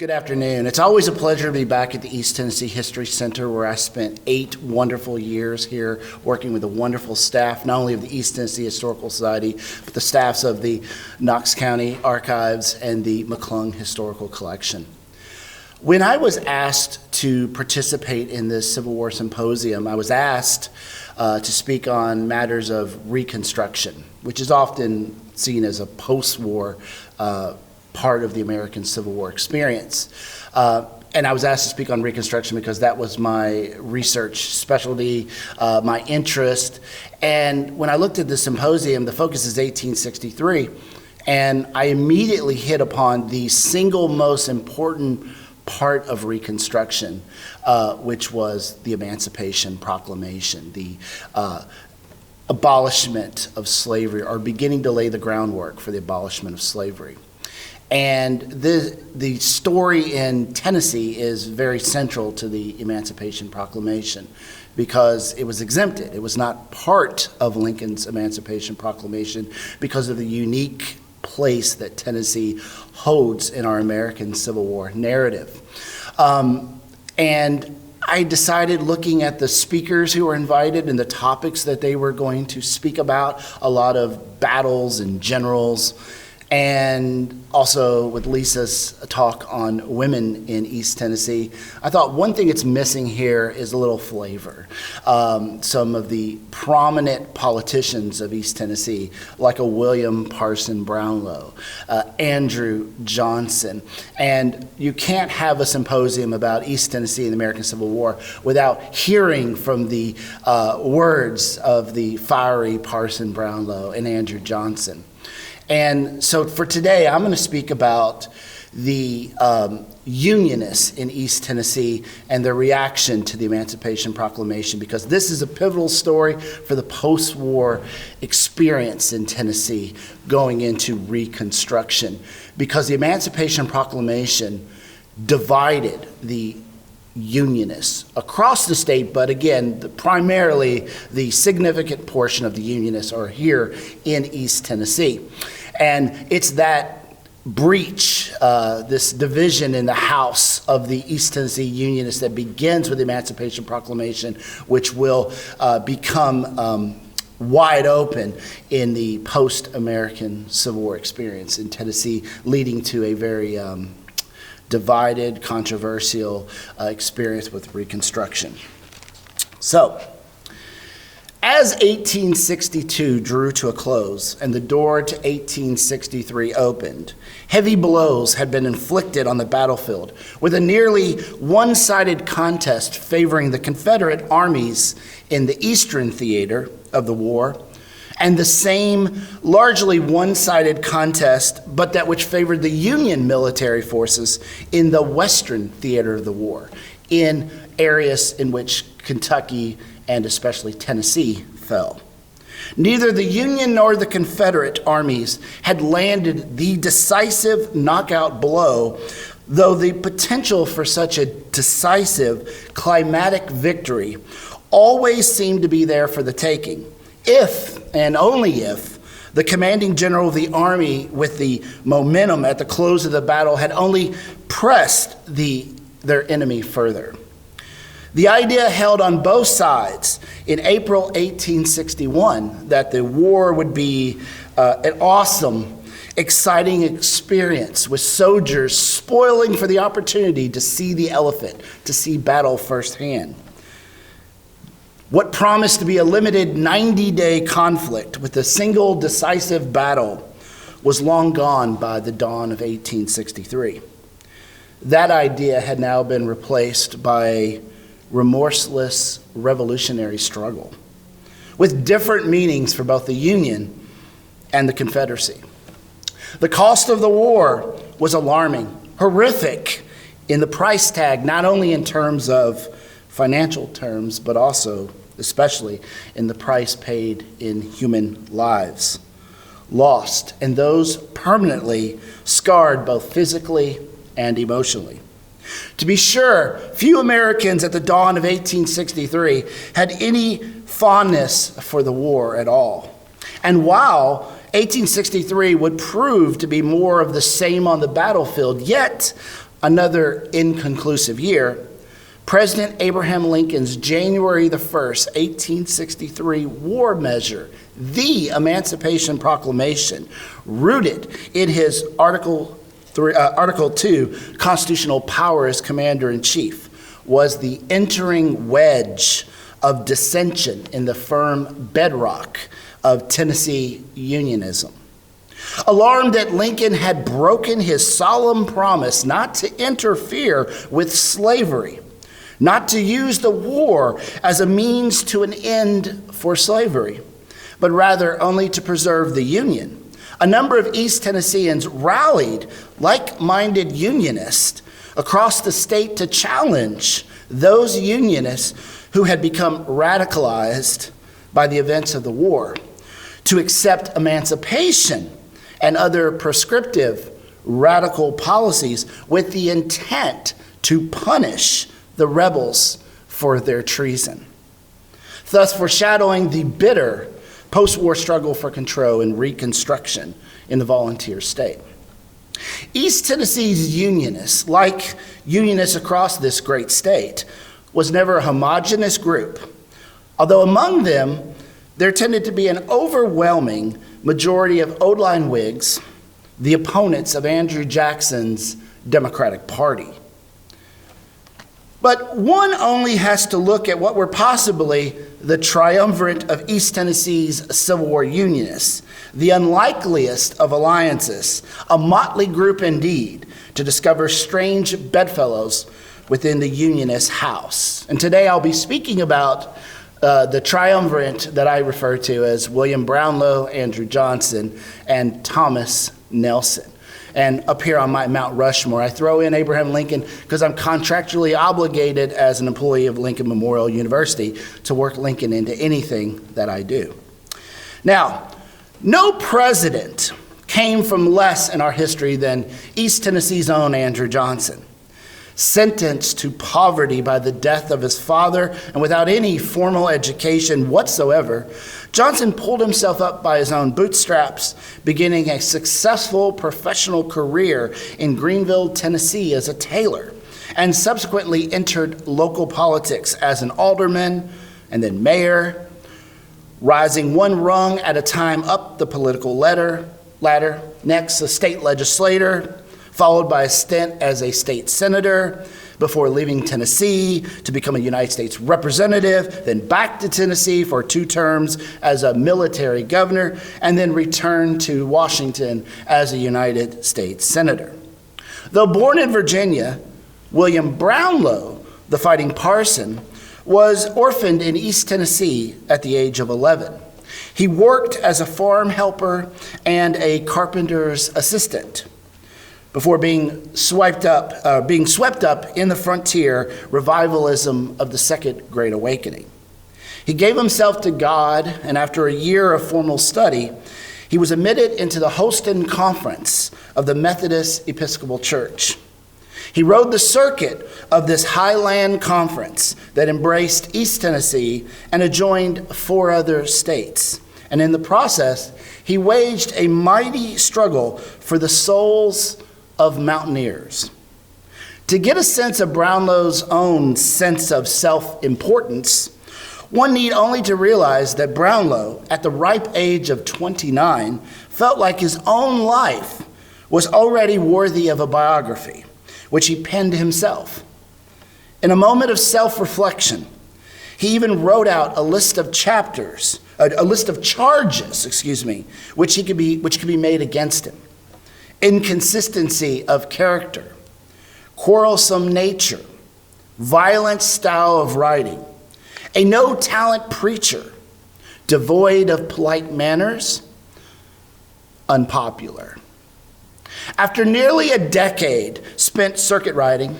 Good afternoon. It's always a pleasure to be back at the East Tennessee History Center, where I spent 8 wonderful years here working with a wonderful staff, not only of the East Tennessee Historical Society, but the staffs of the Knox County Archives and the McClung Historical Collection. When I was asked to participate in this Civil War Symposium, I was asked to speak on matters of Reconstruction, which is often seen as a post-war part of the American Civil War experience. And I was asked to speak on Reconstruction because that was my research specialty, my interest. And when I looked at the symposium, the focus is 1863, and I immediately hit upon the single most important part of Reconstruction, which was the Emancipation Proclamation, the abolishment of slavery, or beginning to lay the groundwork for the abolishment of slavery. And the story in Tennessee is very central to the Emancipation Proclamation because it was exempted. It was not part of Lincoln's Emancipation Proclamation because of the unique place that Tennessee holds in our American Civil War narrative. And I decided, looking at the speakers who were invited and the topics that they were going to speak about, a lot of battles and generals, and also with Lisa's talk on women in East Tennessee, I thought one thing it's missing here is a little flavor. Some of the prominent politicians of East Tennessee, like a William Parson Brownlow, Andrew Johnson. And you can't have a symposium about East Tennessee and the American Civil War without hearing from the words of the fiery Parson Brownlow and Andrew Johnson. And so for today, I'm going to speak about the Unionists in East Tennessee and their reaction to the Emancipation Proclamation, because this is a pivotal story for the post-war experience in Tennessee going into Reconstruction, because the Emancipation Proclamation divided the Unionists across the state, but again, primarily the significant portion of the Unionists are here in East Tennessee. And it's that breach, this division in the House of the East Tennessee Unionists that begins with the Emancipation Proclamation, which will become wide open in the post-American Civil War experience in Tennessee, leading to a very divided, controversial experience with Reconstruction. So, as 1862 drew to a close and the door to 1863 opened, heavy blows had been inflicted on the battlefield, with a nearly one-sided contest favoring the Confederate armies in the eastern theater of the war, and the same largely one-sided contest, but that which favored the Union military forces in the western theater of the war, in areas in which Kentucky and especially Tennessee fell. Neither the Union nor the Confederate armies had landed the decisive knockout blow, though the potential for such a decisive climatic victory always seemed to be there for the taking, if and only if the commanding general of the army, with the momentum at the close of the battle, had only pressed their enemy further. The idea held on both sides in April 1861 that the war would be an awesome, exciting experience, with soldiers spoiling for the opportunity to see the elephant, to see battle firsthand. What promised to be a limited 90-day conflict with a single decisive battle was long gone by the dawn of 1863. That idea had now been replaced by remorseless revolutionary struggle, with different meanings for both the Union and the Confederacy. The cost of the war was alarming, horrific in the price tag, not only in terms of financial terms, but also, especially, in the price paid in human lives lost, and those permanently scarred both physically and emotionally. To be sure, few Americans at the dawn of 1863 had any fondness for the war at all. And while 1863 would prove to be more of the same on the battlefield, yet another inconclusive year. President Abraham Lincoln's January the 1st, 1863 war measure, the Emancipation Proclamation, rooted in his Article 2 constitutional power as commander-in-chief, was the entering wedge of dissension in the firm bedrock of Tennessee Unionism. Alarmed that Lincoln had broken his solemn promise not to interfere with slavery, not to use the war as a means to an end for slavery, but rather only to preserve the Union, a number of East Tennesseans rallied like-minded Unionists across the state to challenge those Unionists who had become radicalized by the events of the war, to accept emancipation and other prescriptive radical policies with the intent to punish the rebels for their treason, thus foreshadowing the bitter post-war struggle for control and reconstruction in the volunteer state. East Tennessee's Unionists, like Unionists across this great state, was never a homogeneous group, although among them there tended to be an overwhelming majority of Old-Line Whigs, the opponents of Andrew Jackson's Democratic Party. But one only has to look at what were possibly the triumvirate of East Tennessee's Civil War Unionists, the unlikeliest of alliances, a motley group indeed, to discover strange bedfellows within the Unionist house. And today I'll be speaking about the triumvirate that I refer to as William Brownlow, Andrew Johnson, and Thomas Nelson. And up here on my Mount Rushmore, I throw in Abraham Lincoln because I'm contractually obligated as an employee of Lincoln Memorial University to work Lincoln into anything that I do. Now, no president came from less in our history than East Tennessee's own Andrew Johnson. Sentenced to poverty by the death of his father and without any formal education whatsoever, Johnson pulled himself up by his own bootstraps, beginning a successful professional career in Greenville, Tennessee as a tailor, and subsequently entered local politics as an alderman and then mayor, rising one rung at a time up the political ladder, next a state legislator, followed by a stint as a state senator, before leaving Tennessee to become a United States representative, then back to Tennessee for 2 terms as a military governor, and then returned to Washington as a United States senator. Though born in Virginia, William Brownlow, the fighting parson, was orphaned in East Tennessee at the age of 11. He worked as a farm helper and a carpenter's assistant before being swept up in the frontier revivalism of the Second Great Awakening. He gave himself to God, and after a year of formal study, he was admitted into the Holston Conference of the Methodist Episcopal Church. He rode the circuit of this Highland Conference that embraced East Tennessee and adjoined 4 other states. And in the process, he waged a mighty struggle for the souls of mountaineers. To get a sense of Brownlow's own sense of self-importance, one need only to realize that Brownlow, at the ripe age of 29, felt like his own life was already worthy of a biography, which he penned himself. In a moment of self-reflection, he even wrote out a list of charges, which could be made against him. Inconsistency of character, quarrelsome nature, violent style of writing, a no-talent preacher, devoid of polite manners, unpopular. After nearly a decade spent circuit riding,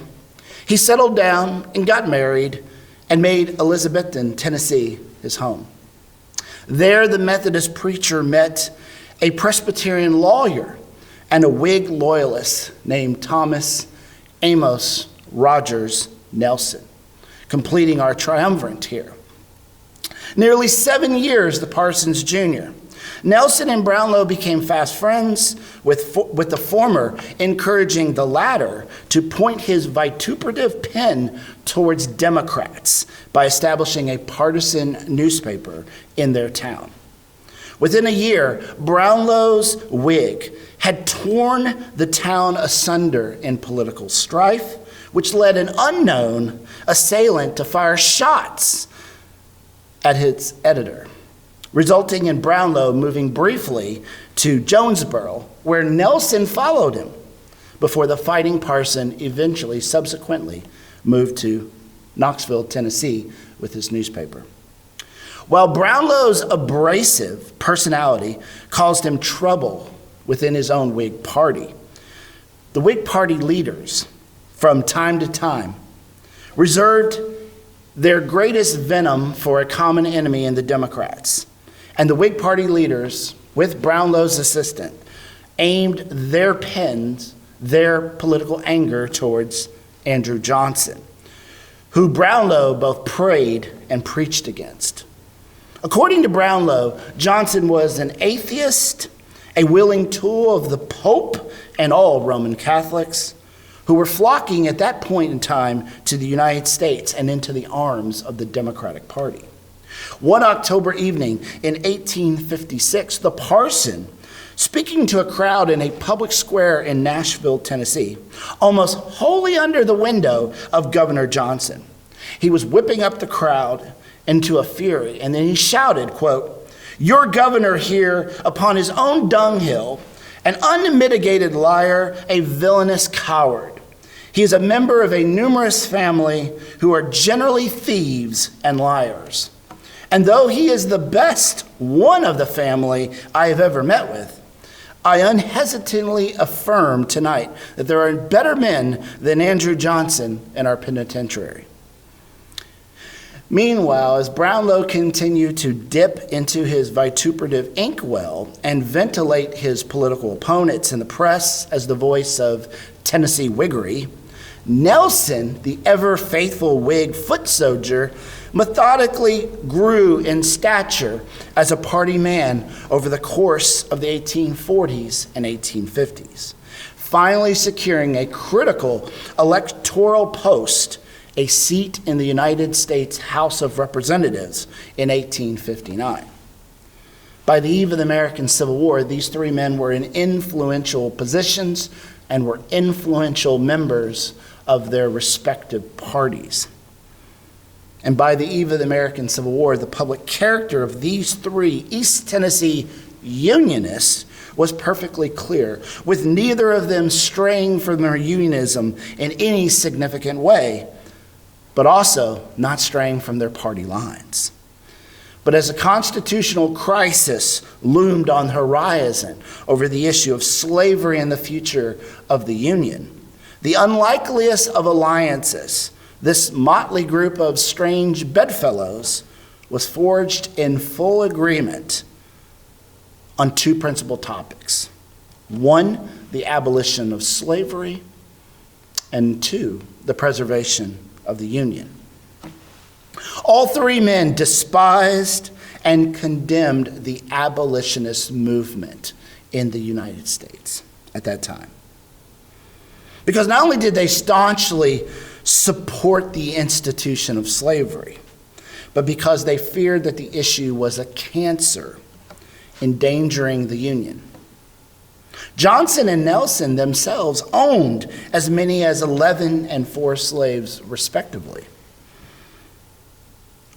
he settled down and got married and made Elizabethton, Tennessee, his home. There, the Methodist preacher met a Presbyterian lawyer and a Whig loyalist named Thomas Amos Rogers Nelson, completing our triumvirate here. Nearly 7 years, the parson's junior, Nelson and Brownlow became fast friends, with the former encouraging the latter to point his vituperative pen towards Democrats by establishing a partisan newspaper in their town. Within a year, Brownlow's Whig had torn the town asunder in political strife, which led an unknown assailant to fire shots at his editor, resulting in Brownlow moving briefly to Jonesboro, where Nelson followed him, before the fighting parson subsequently moved to Knoxville, Tennessee, with his newspaper. While Brownlow's abrasive personality caused him trouble within his own Whig party, the Whig party leaders, from time to time, reserved their greatest venom for a common enemy in the Democrats. And the Whig party leaders, with Brownlow's assistance, aimed their pens, their political anger towards Andrew Johnson, who Brownlow both prayed and preached against. According to Brownlow, Johnson was an atheist, a willing tool of the Pope and all Roman Catholics, who were flocking at that point in time to the United States and into the arms of the Democratic Party. One October evening in 1856, the parson, speaking to a crowd in a public square in Nashville, Tennessee, almost wholly under the window of Governor Johnson, he was whipping up the crowd into a fury, and then he shouted, quote, "Your governor here upon his own dunghill, an unmitigated liar, a villainous coward. He is a member of a numerous family who are generally thieves and liars. And though he is the best one of the family I have ever met with, I unhesitatingly affirm tonight that there are better men than Andrew Johnson in our penitentiary." Meanwhile, as Brownlow continued to dip into his vituperative inkwell and ventilate his political opponents in the press as the voice of Tennessee Whiggery, Nelson, the ever-faithful Whig foot soldier, methodically grew in stature as a party man over the course of the 1840s and 1850s, finally securing a critical electoral post, a seat in the United States House of Representatives in 1859. By the eve of the American Civil War, these three men were in influential positions and were influential members of their respective parties. And by the eve of the American Civil War, the public character of these three East Tennessee Unionists was perfectly clear, with neither of them straying from their unionism in any significant way, but also not straying from their party lines. But as a constitutional crisis loomed on the horizon over the issue of slavery and the future of the Union, the unlikeliest of alliances, this motley group of strange bedfellows was forged in full agreement on two principal topics. One, the abolition of slavery, and two, the preservation of the Union. All three men despised and condemned the abolitionist movement in the United States at that time. Because not only did they staunchly support the institution of slavery, but because they feared that the issue was a cancer endangering the Union. Johnson and Nelson themselves owned as many as 11 and 4 slaves, respectively.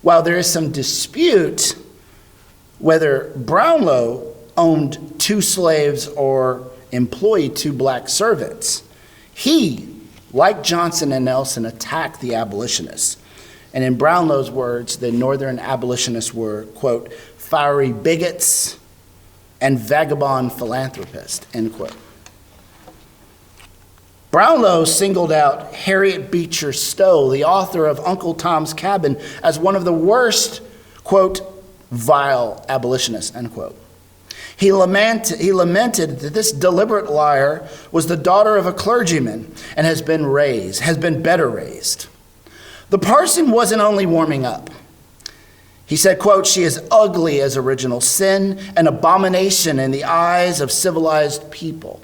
While there is some dispute whether Brownlow owned 2 slaves or employed 2 black servants, he, like Johnson and Nelson, attacked the abolitionists. And in Brownlow's words, the Northern abolitionists were, quote, fiery bigots and vagabond philanthropists, end quote. Brownlow singled out Harriet Beecher Stowe, the author of Uncle Tom's Cabin, as one of the worst, quote, vile abolitionists, end quote. He lamented that this deliberate liar was the daughter of a clergyman and has been better raised. The parson wasn't only warming up. He said, quote, "She is ugly as original sin, an abomination in the eyes of civilized people.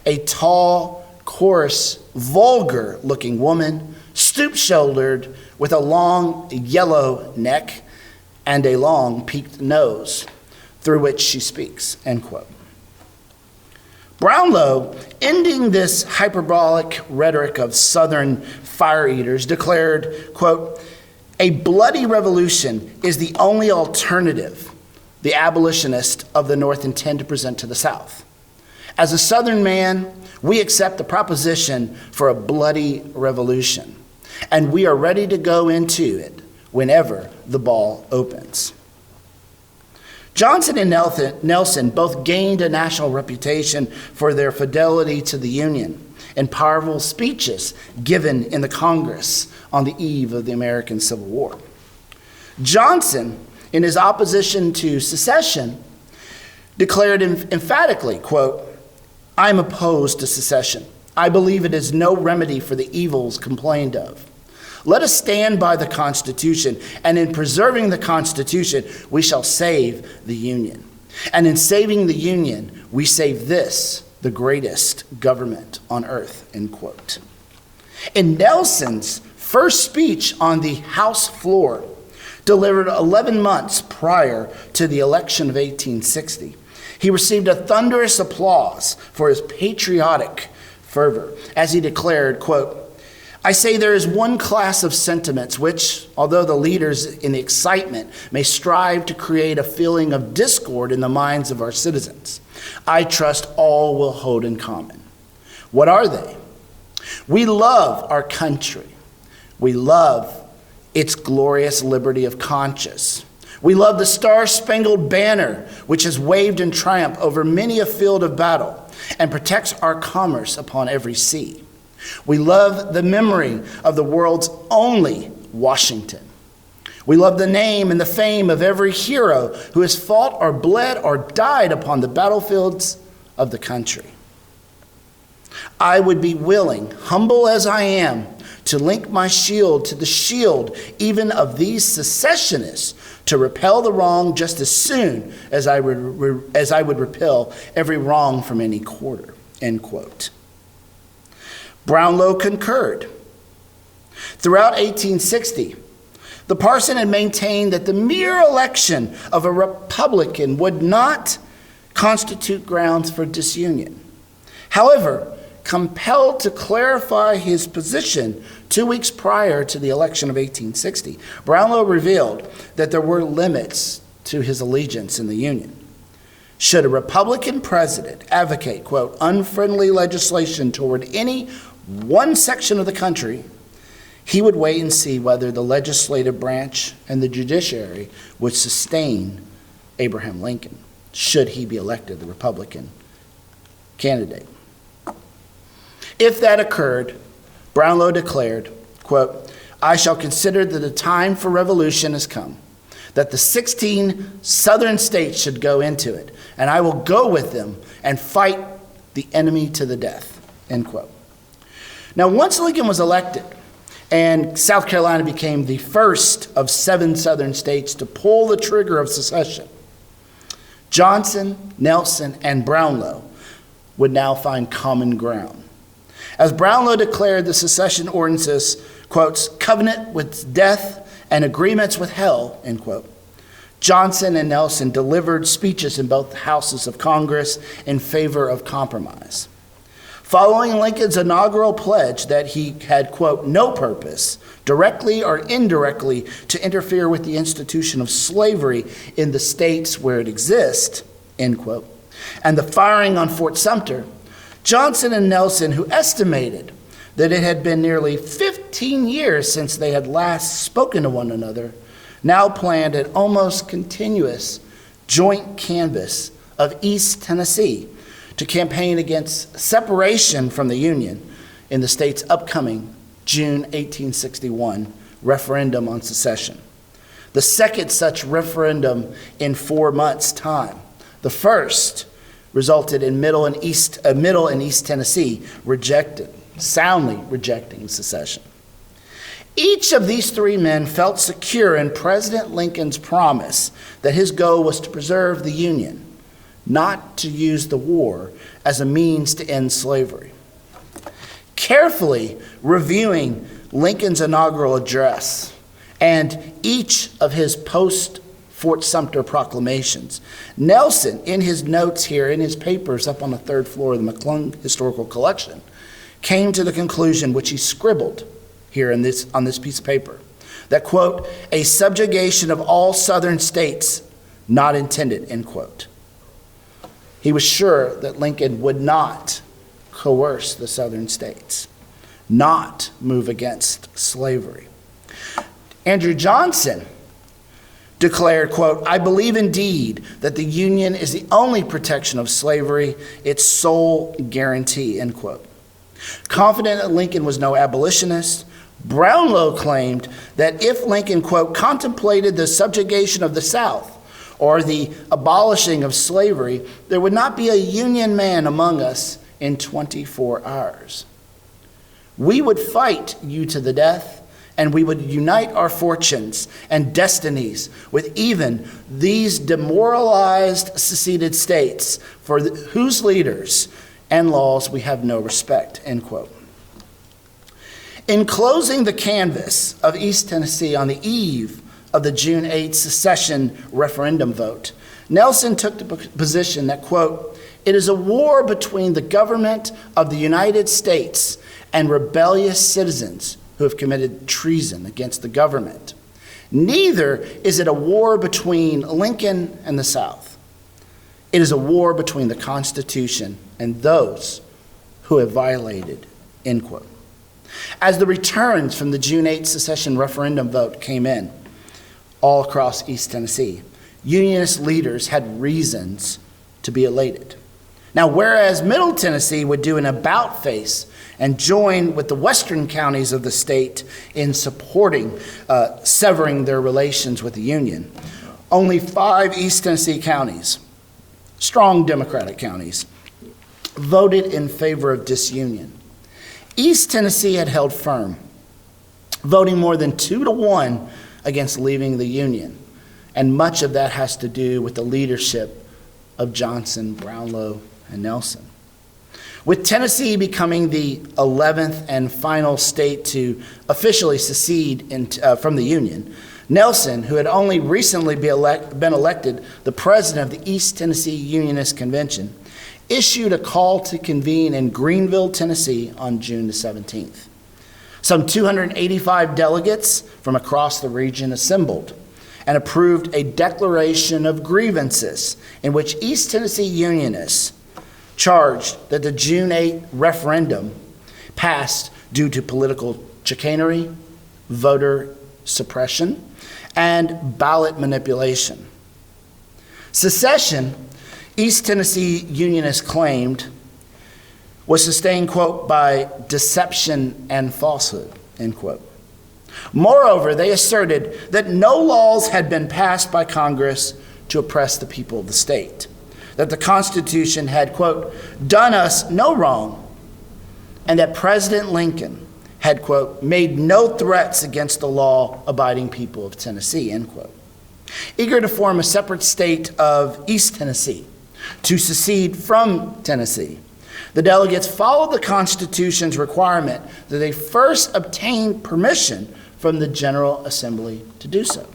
A tall, coarse, vulgar-looking woman, stoop-shouldered, with a long yellow neck and a long peaked nose, through which she speaks," end quote. Brownlow, ending this hyperbolic rhetoric of Southern fire eaters, declared, quote, "A bloody revolution is the only alternative the abolitionists of the North intend to present to the South. As a Southern man, we accept the proposition for a bloody revolution, and we are ready to go into it whenever the ball opens." Johnson and Nelson both gained a national reputation for their fidelity to the Union in powerful speeches given in the Congress on the eve of the American Civil War. Johnson, in his opposition to secession, declared emphatically, quote, "I am opposed to secession. I believe it is no remedy for the evils complained of. Let us stand by the Constitution, and in preserving the Constitution, we shall save the Union. And in saving the Union, we save this, the greatest government on earth," end quote. In Nelson's first speech on the House floor, delivered 11 months prior to the election of 1860, he received a thunderous applause for his patriotic fervor as he declared, quote, "I say there is one class of sentiments which, although the leaders in the excitement may strive to create a feeling of discord in the minds of our citizens, I trust all will hold in common. What are they? We love our country. We love its glorious liberty of conscience. We love the star-spangled banner which has waved in triumph over many a field of battle and protects our commerce upon every sea. We love the memory of the world's only Washington. We love the name and the fame of every hero who has fought or bled or died upon the battlefields of the country. I would be willing, humble as I am, to link my shield to the shield even of these secessionists to repel the wrong just as soon as I would repel every wrong from any quarter," end quote. Brownlow concurred. Throughout 1860, the parson had maintained that the mere election of a Republican would not constitute grounds for disunion. However, compelled to clarify his position 2 weeks prior to the election of 1860, Brownlow revealed that there were limits to his allegiance in the Union. Should a Republican president advocate, quote, "unfriendly legislation toward any one section of the country," he would wait and see whether the legislative branch and the judiciary would sustain Abraham Lincoln, should he be elected the Republican candidate. If that occurred, Brownlow declared, quote, "I shall consider that the time for revolution has come, that the 16 southern states should go into it, and I will go with them and fight the enemy to the death," end quote. Now, once Lincoln was elected and South Carolina became the first of 7 southern states to pull the trigger of secession, Johnson, Nelson, and Brownlow would now find common ground. As Brownlow declared the secession ordinances, quotes, "covenant with death and agreements with hell," end quote, Johnson and Nelson delivered speeches in both houses of Congress in favor of compromise. Following Lincoln's inaugural pledge that he had, quote, "no purpose, directly or indirectly, to interfere with the institution of slavery in the states where it exists," end quote, and the firing on Fort Sumter, Johnson and Nelson, who estimated that it had been nearly 15 years since they had last spoken to one another, now planned an almost continuous joint canvass of East Tennessee to campaign against separation from the Union in the state's upcoming June 1861 referendum on secession. The second such referendum in 4 months' time. The first resulted in Middle and East Tennessee soundly rejecting secession. Each of these three men felt secure in President Lincoln's promise that his goal was to preserve the Union, not to use the war as a means to end slavery. Carefully reviewing Lincoln's inaugural address and each of his post-Fort Sumter proclamations, Nelson, in his notes here, in his papers up on the third floor of the McClung Historical Collection, came to the conclusion, which he scribbled here on this piece of paper, that, quote, a subjugation of all southern states not intended, end quote. He was sure that Lincoln would not coerce the southern states, not move against slavery. Andrew Johnson declared, quote, I believe indeed that the Union is the only protection of slavery, its sole guarantee, end quote. Confident that Lincoln was no abolitionist, Brownlow claimed that if Lincoln, quote, contemplated the subjugation of the South or the abolishing of slavery, there would not be a Union man among us in 24 hours. We would fight you to the death, and we would unite our fortunes and destinies with even these demoralized seceded states for whose leaders and laws we have no respect, end quote. In closing the canvass of East Tennessee on the eve of the June 8th secession referendum vote, Nelson took the position that, quote, it is a war between the government of the United States and rebellious citizens who have committed treason against the government. Neither is it a war between Lincoln and the South. It is a war between the Constitution and those who have violated, end quote. As the returns from the June 8th secession referendum vote came in all across East Tennessee, Unionist leaders had reasons to be elated. Now, whereas Middle Tennessee would do an about face and join with the western counties of the state in supporting severing their relations with the Union, only 5 East Tennessee counties, strong Democratic counties, voted in favor of disunion. East Tennessee had held firm, voting more than 2-1 against leaving the Union, and much of that has to do with the leadership of Johnson, Brownlow, and Nelson. With Tennessee becoming the 11th and final state to officially secede from the Union, Nelson, who had only recently been elected the president of the East Tennessee Unionist Convention, issued a call to convene in Greenville, Tennessee on June the 17th. Some 285 delegates from across the region assembled and approved a declaration of grievances in which East Tennessee Unionists charged that the June 8 referendum passed due to political chicanery, voter suppression, and ballot manipulation. Secession, East Tennessee Unionists claimed, was sustained, quote, by deception and falsehood, end quote. Moreover, they asserted that no laws had been passed by Congress to oppress the people of the state, that the Constitution had, quote, done us no wrong, and that President Lincoln had, quote, made no threats against the law-abiding people of Tennessee, end quote. Eager to form a separate state of East Tennessee, to secede from Tennessee, the delegates followed the Constitution's requirement that they first obtain permission from the General Assembly to do so.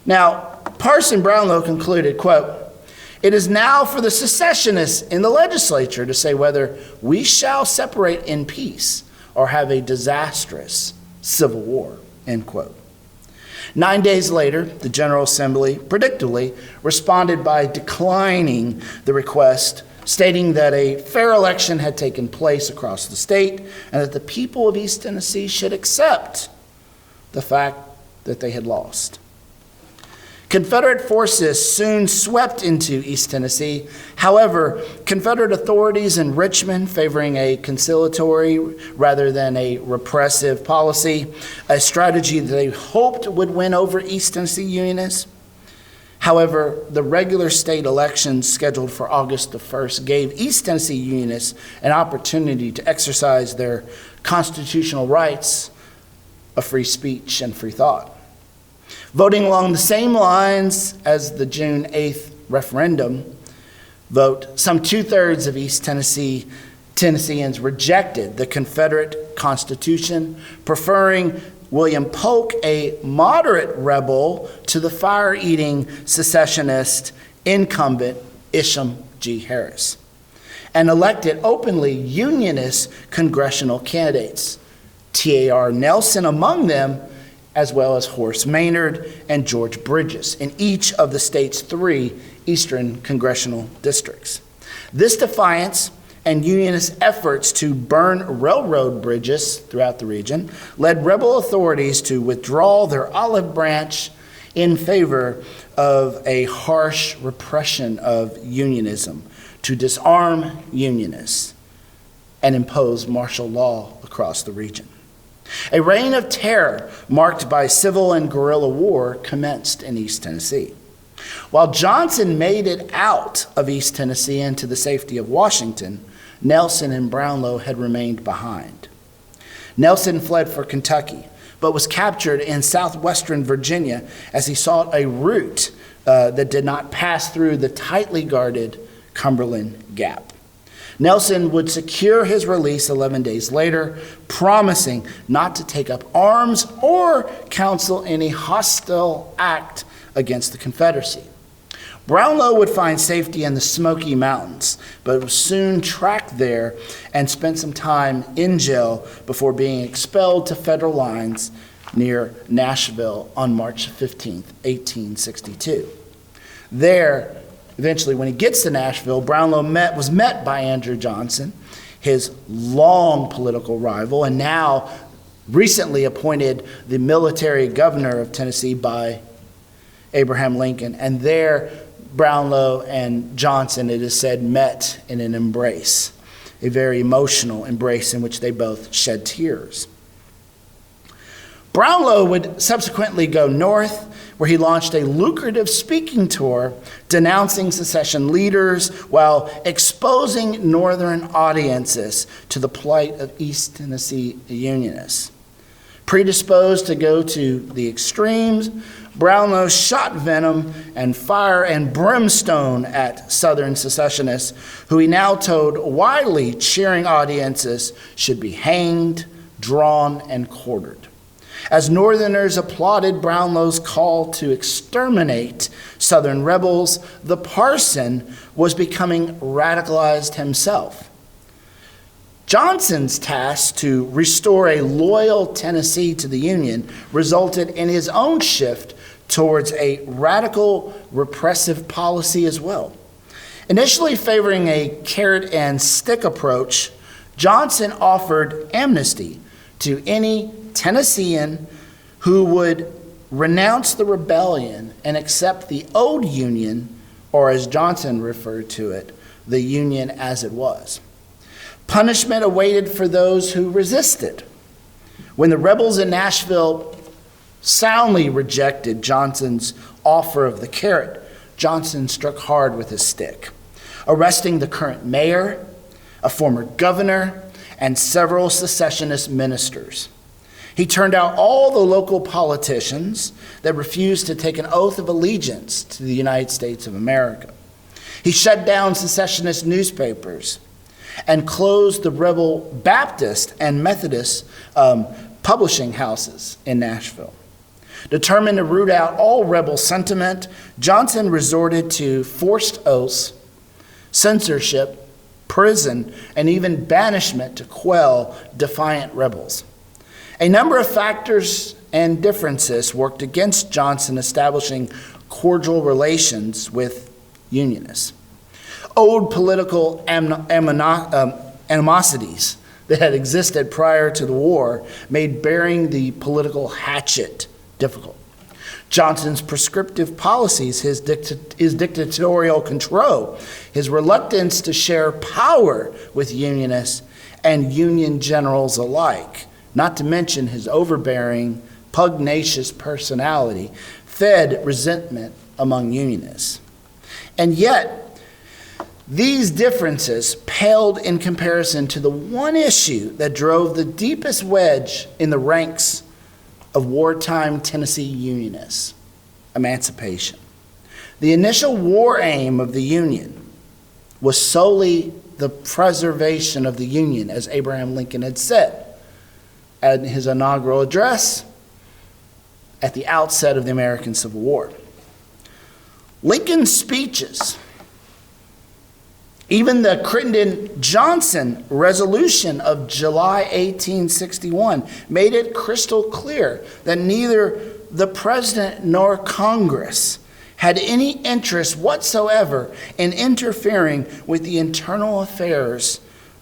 Now, Parson Brownlow concluded, quote, it is now for the secessionists in the legislature to say whether we shall separate in peace or have a disastrous civil war, end quote. 9 days later, the General Assembly predictably responded by declining the request, stating that a fair election had taken place across the state and that the people of East Tennessee should accept the fact that they had lost. Confederate forces soon swept into East Tennessee. However, Confederate authorities in Richmond, favoring a conciliatory rather than a repressive policy, a strategy that they hoped would win over East Tennessee Unionists. However, the regular state elections scheduled for August the 1st gave East Tennessee Unionists an opportunity to exercise their constitutional rights of free speech and free thought. Voting along the same lines as the June 8th referendum vote, some two-thirds of East Tennesseans rejected the Confederate Constitution, preferring William Polk, a moderate rebel, to the fire-eating secessionist incumbent Isham G. Harris, and elected openly Unionist congressional candidates, T.A.R. Nelson among them, as well as Horace Maynard and George Bridges in each of the state's 3 eastern congressional districts. This defiance and Unionist efforts to burn railroad bridges throughout the region led rebel authorities to withdraw their olive branch in favor of a harsh repression of unionism, to disarm Unionists and impose martial law across the region. A reign of terror marked by civil and guerrilla war commenced in East Tennessee. While Johnson made it out of East Tennessee into the safety of Washington, Nelson and Brownlow had remained behind. Nelson fled for Kentucky, but was captured in southwestern Virginia as he sought a route that did not pass through the tightly guarded Cumberland Gap. Nelson would secure his release 11 days later, promising not to take up arms or counsel any hostile act against the Confederacy. Brownlow would find safety in the Smoky Mountains, but was soon tracked there and spent some time in jail before being expelled to federal lines near Nashville on March 15, 1862. There, eventually, when he gets to Nashville, Brownlow was met by Andrew Johnson, his long political rival, and now recently appointed the military governor of Tennessee by Abraham Lincoln. And there, Brownlow and Johnson, it is said, met in an embrace, a very emotional embrace in which they both shed tears. Brownlow would subsequently go north, where he launched a lucrative speaking tour denouncing secession leaders while exposing northern audiences to the plight of East Tennessee Unionists. Predisposed to go to the extremes, Brownlow shot venom and fire and brimstone at Southern secessionists, who he now told widely cheering audiences should be hanged, drawn, and quartered. As Northerners applauded Brownlow's call to exterminate Southern rebels, the parson was becoming radicalized himself. Johnson's task to restore a loyal Tennessee to the Union resulted in his own shift towards a radical repressive policy as well. Initially favoring a carrot and stick approach, Johnson offered amnesty to any Tennessean who would renounce the rebellion and accept the old Union, or as Johnson referred to it, the Union as it was. Punishment awaited for those who resisted. When the rebels in Nashville soundly rejected Johnson's offer of the carrot, Johnson struck hard with his stick, arresting the current mayor, a former governor, and several secessionist ministers. He turned out all the local politicians that refused to take an oath of allegiance to the United States of America. He shut down secessionist newspapers and closed the rebel Baptist and Methodist publishing houses in Nashville. Determined to root out all rebel sentiment, Johnson resorted to forced oaths, censorship, prison, and even banishment to quell defiant rebels. A number of factors and differences worked against Johnson establishing cordial relations with Unionists. Old political animosities that had existed prior to the war made bearing the political hatchet difficult. Johnson's prescriptive policies, his dictatorial control, his reluctance to share power with Unionists and Union generals alike, not to mention his overbearing, pugnacious personality, fed resentment among Unionists. And yet, these differences paled in comparison to the one issue that drove the deepest wedge in the ranks of wartime Tennessee Unionists, emancipation. The initial war aim of the Union was solely the preservation of the Union, as Abraham Lincoln had said at his inaugural address at the outset of the American Civil War. Lincoln's speeches, even the Crittenden-Johnson resolution of July 1861, made it crystal clear that neither the president nor Congress had any interest whatsoever in interfering with the internal affairs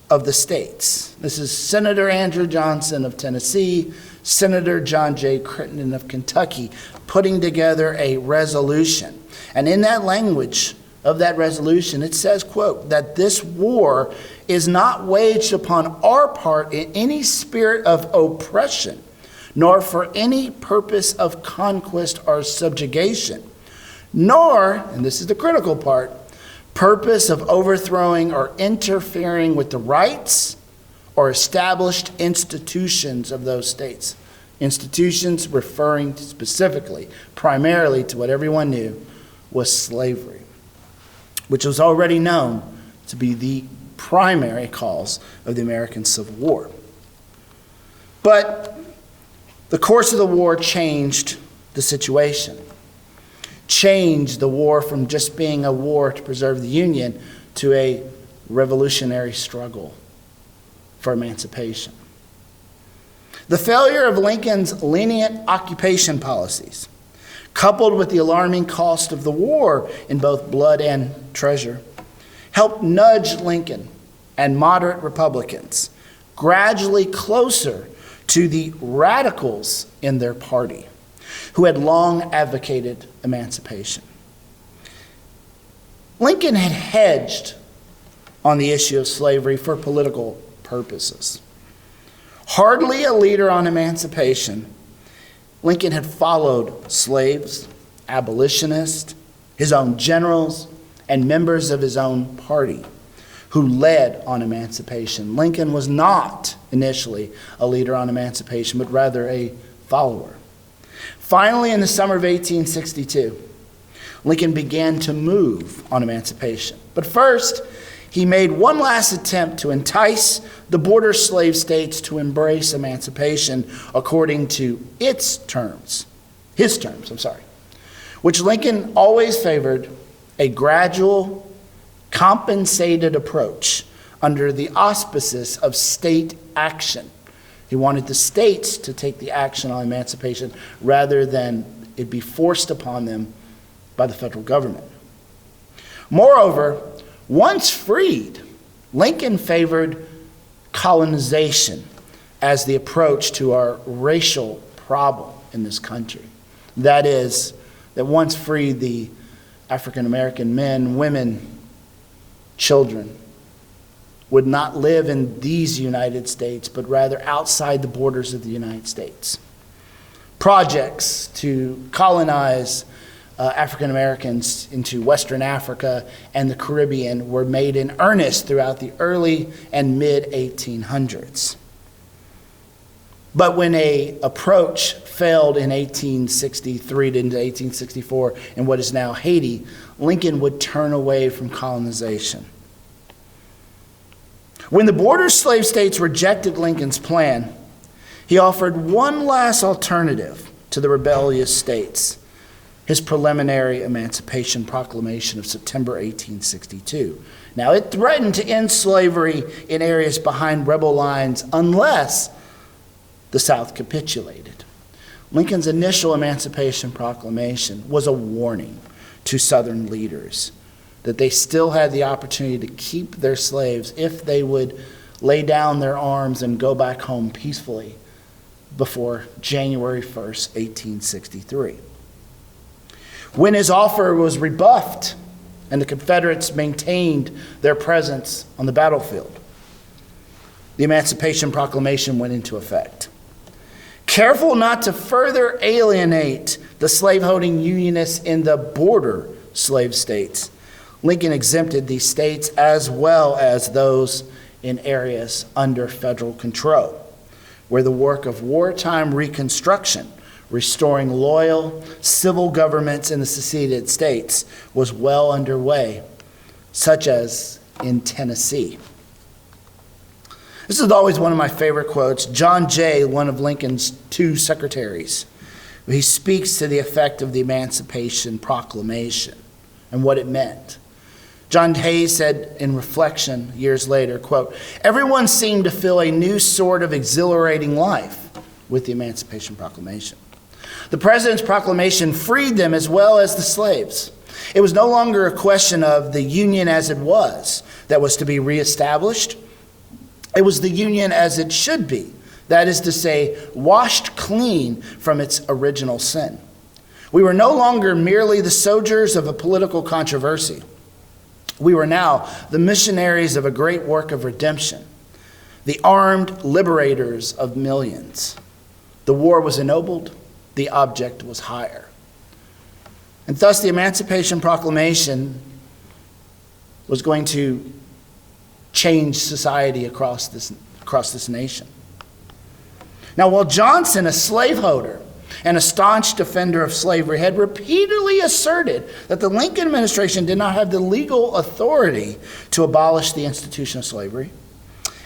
of the states. This is Senator Andrew Johnson of Tennessee, Senator John J. Crittenden of Kentucky, putting together a resolution. And in that language of that resolution, it says, quote, that this war is not waged upon our part in any spirit of oppression, nor for any purpose of conquest or subjugation, nor, and this is the critical part, purpose of overthrowing or interfering with the rights or established institutions of those states. Institutions referring specifically, primarily to what everyone knew was slavery, which was already known to be the primary cause of the American Civil War. But the course of the war changed the situation, changed the war from just being a war to preserve the Union to a revolutionary struggle for emancipation. The failure of Lincoln's lenient occupation policies, coupled with the alarming cost of the war in both blood and treasure, helped nudge Lincoln and moderate Republicans gradually closer to the radicals in their party, who had long advocated emancipation. Lincoln had hedged on the issue of slavery for political purposes. Hardly a leader on emancipation, Lincoln had followed slaves, abolitionists, his own generals, and members of his own party who led on emancipation. Lincoln was not initially a leader on emancipation, but rather a follower. Finally, in the summer of 1862, Lincoln began to move on emancipation. But first, he made one last attempt to entice the border slave states to embrace emancipation according to his terms, which Lincoln always favored a gradual, compensated approach under the auspices of state action. He wanted the states to take the action on emancipation rather than it be forced upon them by the federal government. Moreover, once freed, Lincoln favored colonization as the approach to our racial problem in this country. That is, that once freed, the African American men, women, children would not live in these United States, but rather outside the borders of the United States. Projects to colonize African Americans into Western Africa and the Caribbean were made in earnest throughout the early and mid-1800s. But when an approach failed in 1863 to 1864 in what is now Haiti, Lincoln would turn away from colonization. When the border slave states rejected Lincoln's plan, he offered one last alternative to the rebellious states: his preliminary Emancipation Proclamation of September 1862. Now, it threatened to end slavery in areas behind rebel lines unless the South capitulated. Lincoln's initial Emancipation Proclamation was a warning to Southern leaders that they still had the opportunity to keep their slaves if they would lay down their arms and go back home peacefully before January 1st, 1863. When his offer was rebuffed and the Confederates maintained their presence on the battlefield, the Emancipation Proclamation went into effect. Careful not to further alienate the slaveholding Unionists in the border slave states, Lincoln exempted these states as well as those in areas under federal control where the work of wartime reconstruction, restoring loyal civil governments in the seceded states, was well underway, such as in Tennessee. This is always one of my favorite quotes. John Jay, one of Lincoln's two secretaries, he speaks to the effect of the Emancipation Proclamation and what it meant. John Jay said in reflection years later, quote, "Everyone seemed to feel a new sort of exhilarating life with the Emancipation Proclamation. The president's proclamation freed them as well as the slaves. It was no longer a question of the Union as it was that was to be reestablished. It was the Union as it should be, that is to say, washed clean from its original sin. We were no longer merely the soldiers of a political controversy. We were now the missionaries of a great work of redemption, the armed liberators of millions. The war was ennobled, the object was higher." And thus the Emancipation Proclamation was going to change society across this nation. Now, while Johnson, a slaveholder and a staunch defender of slavery, had repeatedly asserted that the Lincoln administration did not have the legal authority to abolish the institution of slavery,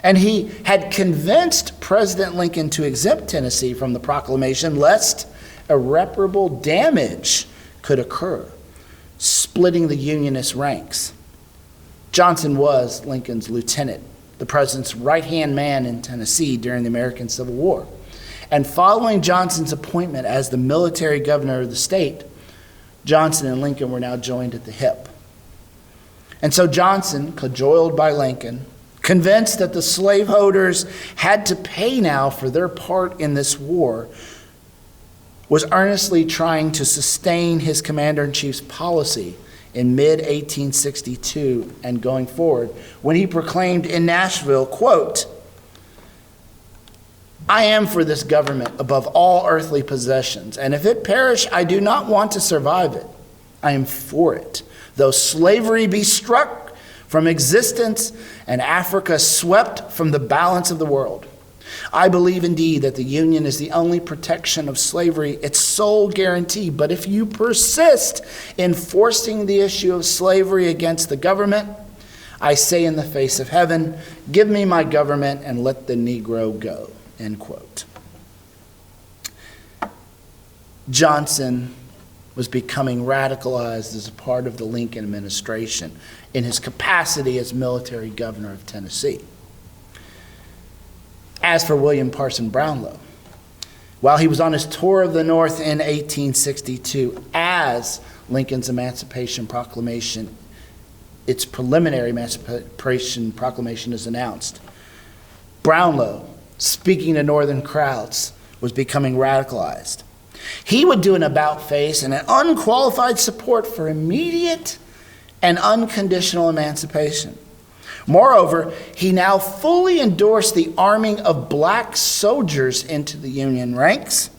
and he had convinced President Lincoln to exempt Tennessee from the proclamation lest irreparable damage could occur, splitting the Unionist ranks. Johnson was Lincoln's lieutenant, the president's right-hand man in Tennessee during the American Civil War. And following Johnson's appointment as the military governor of the state, Johnson and Lincoln were now joined at the hip. And so Johnson, cajoled by Lincoln, convinced that the slaveholders had to pay now for their part in this war, was earnestly trying to sustain his commander-in-chief's policy in mid-1862 and going forward, when he proclaimed in Nashville, quote, "I am for this government above all earthly possessions, and if it perish, I do not want to survive it. I am for it, though slavery be struck from existence and Africa swept from the balance of the world. I believe indeed that the Union is the only protection of slavery, its sole guarantee. But if you persist in forcing the issue of slavery against the government, I say in the face of heaven, give me my government and let the Negro go." End quote. Johnson was becoming radicalized as a part of the Lincoln administration in his capacity as military governor of Tennessee. As for William Parson Brownlow, while he was on his tour of the North in 1862, as Lincoln's Emancipation Proclamation, its preliminary Emancipation Proclamation is announced, Brownlow, speaking to Northern crowds, was becoming radicalized. He would do an about-face and an unqualified support for immediate and unconditional emancipation. Moreover, he now fully endorsed the arming of black soldiers into the Union ranks,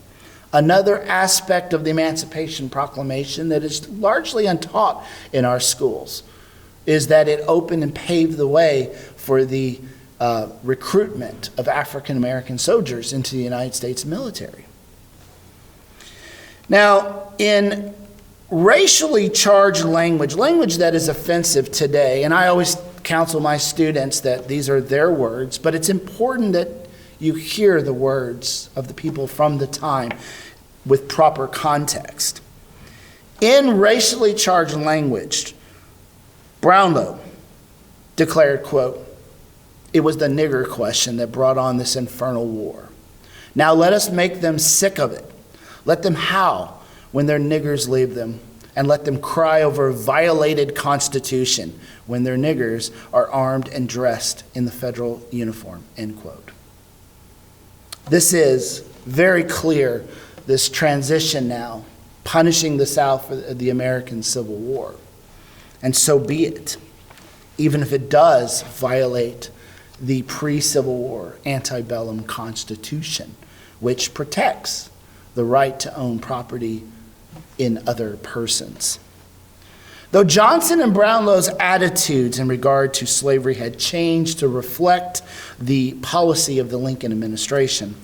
another aspect of the Emancipation Proclamation that is largely untaught in our schools, is that it opened and paved the way for the recruitment of African American soldiers into the United States military. Now, in racially charged language that is offensive today, and I always counsel my students that these are their words, but it's important that you hear the words of the people from the time with proper context. In racially charged language, Brownlow declared, quote, "It was the nigger question that brought on this infernal war. Now let us make them sick of it. Let them howl when their niggers leave them, and let them cry over a violated Constitution when their niggers are armed and dressed in the federal uniform," end quote. This is very clear, this transition now, punishing the South for the American Civil War. And so be it, even if it does violate the pre-Civil War antebellum Constitution, which protects the right to own property in other persons. Though Johnson and Brownlow's attitudes in regard to slavery had changed to reflect the policy of the Lincoln administration,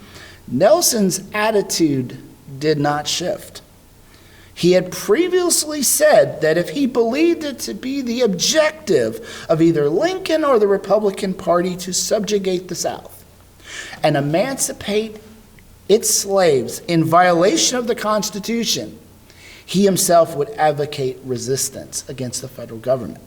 Nelson's attitude did not shift. He had previously said that if he believed it to be the objective of either Lincoln or the Republican Party to subjugate the South and emancipate its slaves in violation of the Constitution, he himself would advocate resistance against the federal government.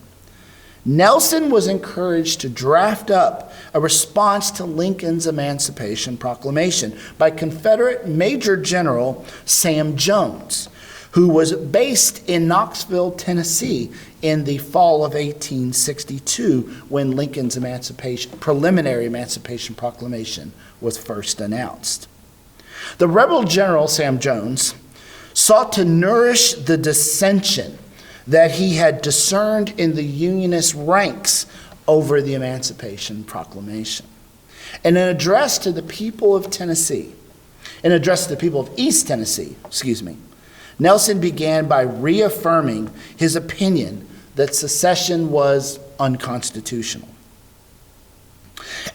Nelson was encouraged to draft up a response to Lincoln's Emancipation Proclamation by Confederate Major General Sam Jones, who was based in Knoxville, Tennessee, in the fall of 1862 when Lincoln's preliminary Emancipation Proclamation was first announced. The rebel general, Sam Jones, sought to nourish the dissension that he had discerned in the Unionist ranks over the Emancipation Proclamation. In an address to the people of East Tennessee, Nelson began by reaffirming his opinion that secession was unconstitutional.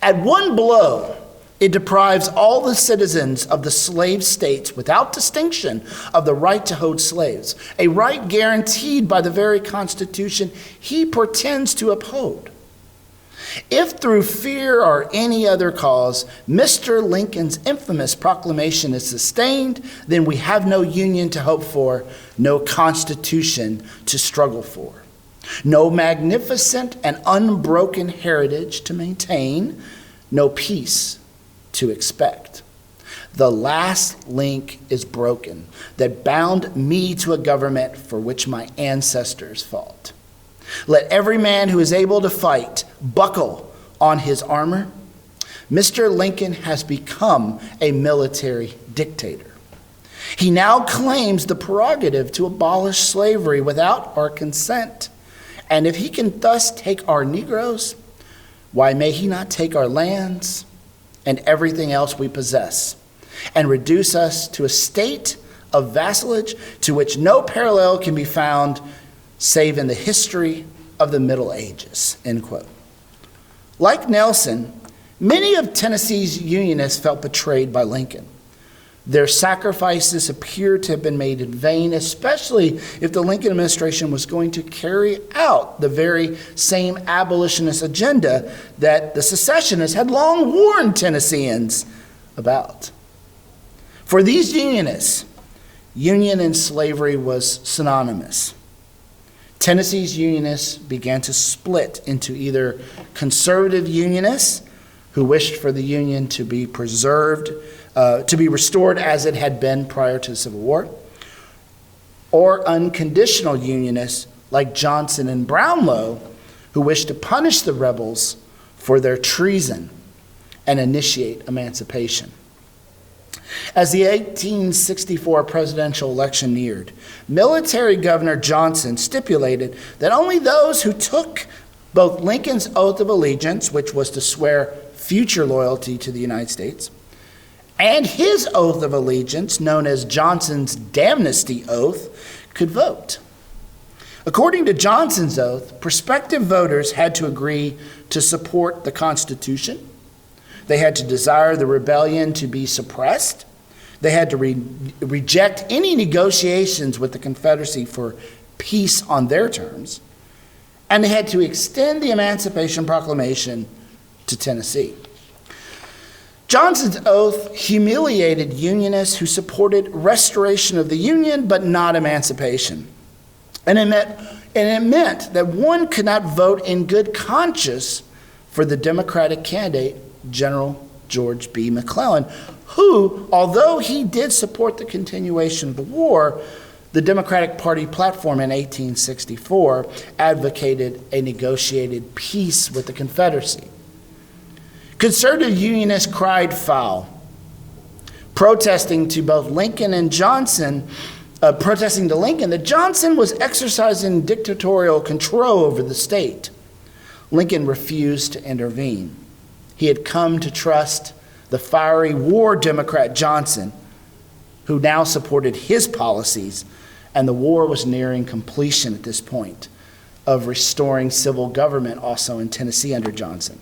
At one blow, it deprives all the citizens of the slave states without distinction of the right to hold slaves, a right guaranteed by the very Constitution he pretends to uphold. If through fear or any other cause Mr. Lincoln's infamous proclamation is sustained, then we have no Union to hope for, no Constitution to struggle for, no magnificent and unbroken heritage to maintain, no peace to expect. The last link is broken that bound me to a government for which my ancestors fought. Let every man who is able to fight buckle on his armor. Mr. Lincoln has become a military dictator. He now claims the prerogative to abolish slavery without our consent. And if he can thus take our Negroes, why may he not take our lands and everything else we possess and reduce us to a state of vassalage to which no parallel can be found save in the history of the Middle Ages, end quote. Like Nelson, many of Tennessee's Unionists felt betrayed by Lincoln. Their sacrifices appear to have been made in vain, especially if the Lincoln administration was going to carry out the very same abolitionist agenda that the secessionists had long warned Tennesseans about. For these Unionists, union and slavery was synonymous. Tennessee's Unionists began to split into either conservative Unionists who wished for the Union to be preserved, to be restored as it had been prior to the Civil War, or unconditional Unionists like Johnson and Brownlow who wished to punish the rebels for their treason and initiate emancipation. As the 1864 presidential election neared, military Governor Johnson stipulated that only those who took both Lincoln's oath of allegiance, which was to swear future loyalty to the United States, and his oath of allegiance, known as Johnson's Damnesty Oath, could vote. According to Johnson's oath, prospective voters had to agree to support the Constitution. They had to desire the rebellion to be suppressed. They had to reject any negotiations with the Confederacy for peace on their terms. And they had to extend the Emancipation Proclamation to Tennessee. Johnson's oath humiliated Unionists who supported restoration of the Union but not emancipation. And it meant that one could not vote in good conscience for the Democratic candidate, General George B. McClellan, who, although he did support the continuation of the war, the Democratic Party platform in 1864 advocated a negotiated peace with the Confederacy. Conservative Unionists cried foul, protesting to Lincoln that Johnson was exercising dictatorial control over the state. Lincoln refused to intervene. He had come to trust the fiery war Democrat Johnson, who now supported his policies, and the war was nearing completion at this point of restoring civil government also in Tennessee under Johnson.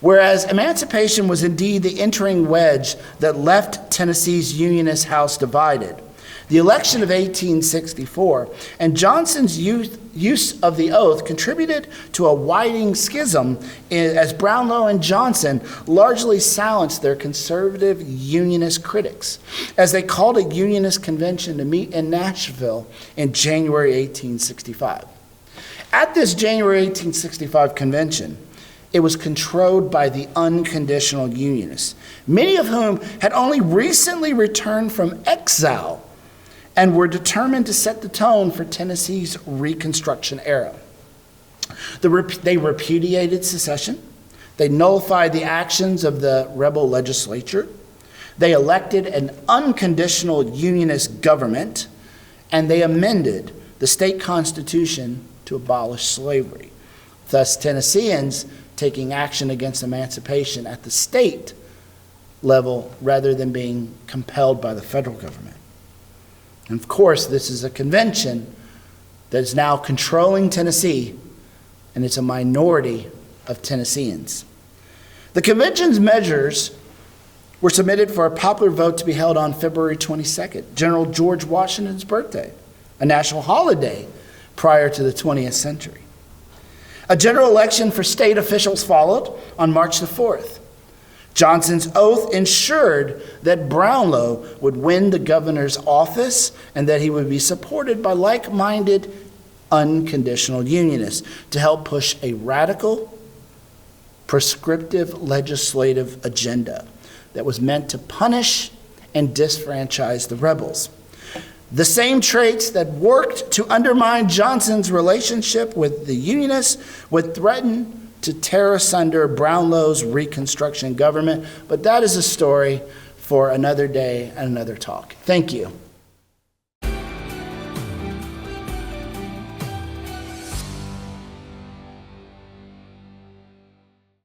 Whereas emancipation was indeed the entering wedge that left Tennessee's Unionist House divided, the election of 1864 and Johnson's use of the oath contributed to a widening schism as Brownlow and Johnson largely silenced their conservative Unionist critics as they called a Unionist convention to meet in Nashville in January 1865. At this January 1865 convention, it was controlled by the unconditional Unionists, many of whom had only recently returned from exile and were determined to set the tone for Tennessee's Reconstruction era. They repudiated secession. They nullified the actions of the rebel legislature. They elected an unconditional Unionist government, and they amended the state constitution to abolish slavery. Thus, Tennesseans taking action against emancipation at the state level rather than being compelled by the federal government. And of course, this is a convention that is now controlling Tennessee, and it's a minority of Tennesseans. The convention's measures were submitted for a popular vote to be held on February 22nd, General George Washington's birthday, a national holiday prior to the 20th century. A general election for state officials followed on March the 4th. Johnson's oath ensured that Brownlow would win the governor's office and that he would be supported by like-minded, unconditional Unionists to help push a radical, prescriptive legislative agenda that was meant to punish and disfranchise the rebels. The same traits that worked to undermine Johnson's relationship with the Unionists would threaten to tear asunder Brownlow's Reconstruction government, but that is a story for another day and another talk. Thank you.